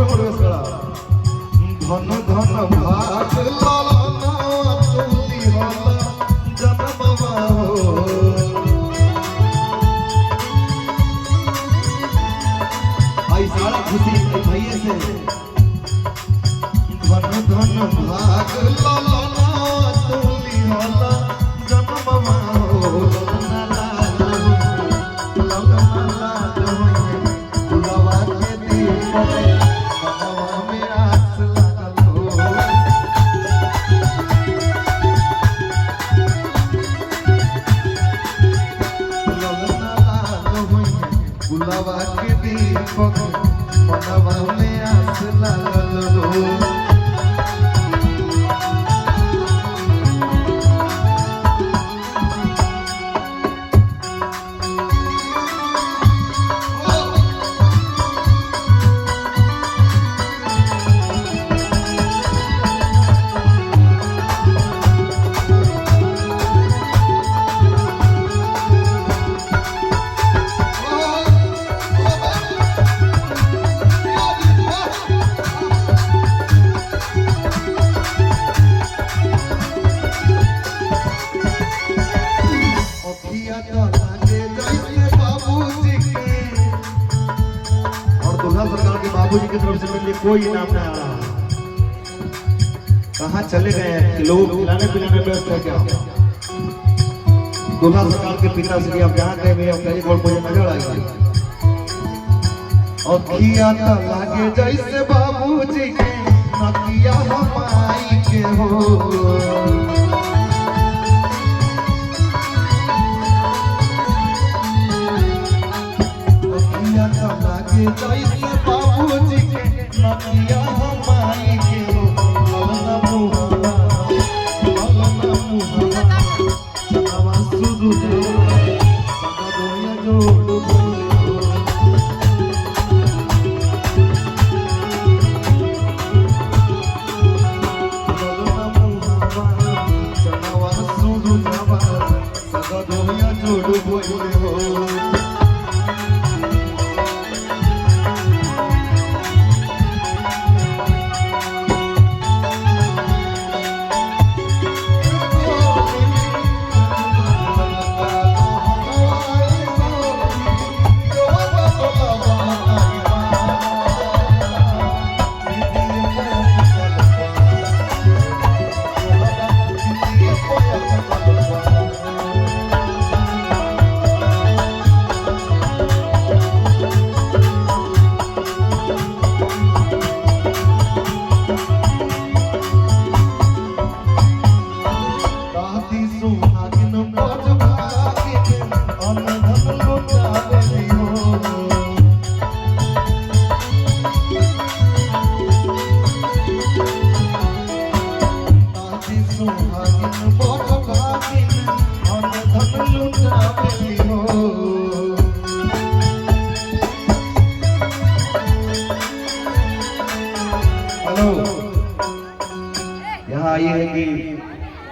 धन धन भाग लालना तुली होला जन्मवा हो आई सारा खुशी भैया से धन धन भाग लालना तुली होला जन्मवा हो गुलाबा के दीपक मनवा में आस लागल हो बाबूजी की तरफ से मेरे कोई इनाम नहीं आ रहा। कहाँ चले गए लोग? खिलाने पिलाने व्यस्त है क्या? दूल्हा सरकार के पिताश्री अब जहाँ गए वे कहीं और मुझे नजर आएगी और किया तो लागे जैसे बाबूजी के नकिया हमाई के हो जैसे बाबूजी के नकिया हमारी के हो ललना मुहवा चनावा सुदू सगदोया जोड़ बोले ललना मुहवा चनावा सुदू सगदोया जोड़ बोले हो यहाँ ये है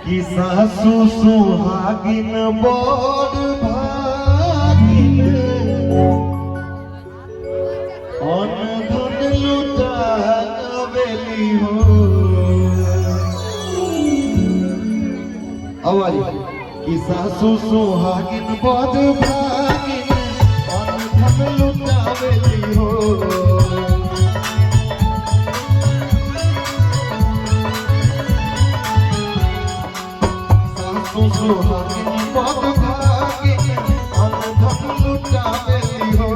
कि सासु सुहागिन बड़ भागिन अन धन लुटा गवेली हो आवाज कि सासु सुहागिन बड़ भागिन अन धन लुटा गवेली हो सुहागिन बड़ भागिन अन धन लुटा गवेली हो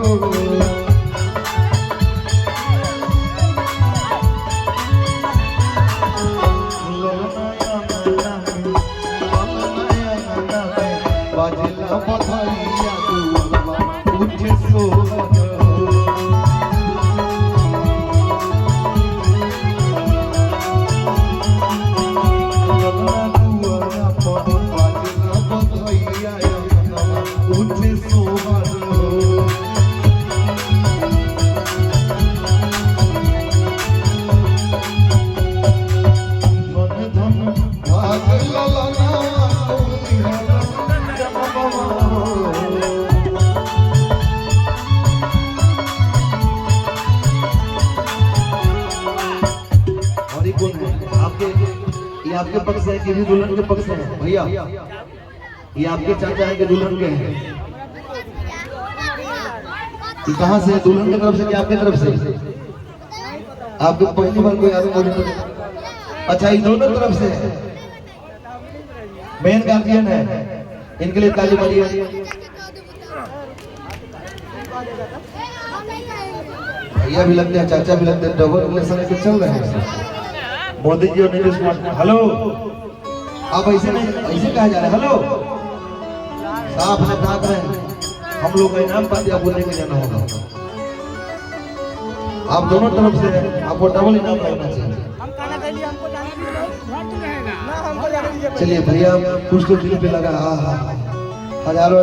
बाजला बधाइया दुआ उठे सोहर ये आपके पक्ष से है कि भी दुल्हन के पक्ष से है? भैया ये आपके चाचा है कि दुल्हन के हैं? ये कहाँ से है, दुल्हन की तरफ से कि आपकी तरफ से? आपको पहली बार कोई आदमी बोले? अच्छा ये दोनों तरफ से है। मेन गार्जियन है, इनके लिए ताली बजाइए। भैया भी लगते हैं, चाचा भी लगते हैं, डबल रिलेशन लेके चल रहे हैं मोदी जी और नीतीश कुमार। हेलो, आप ऐसे नहीं, ऐसे कहा जा रहा है हेलो, साफ है भाग रहे हैं। हम लोग का इनाम पाते आप बोलने के जाना होगा। आप दोनों तरफ से आपको डबल इनाम लगना चाहिए। चलिए भैया कुछ तो दिल पे लगा, हजारों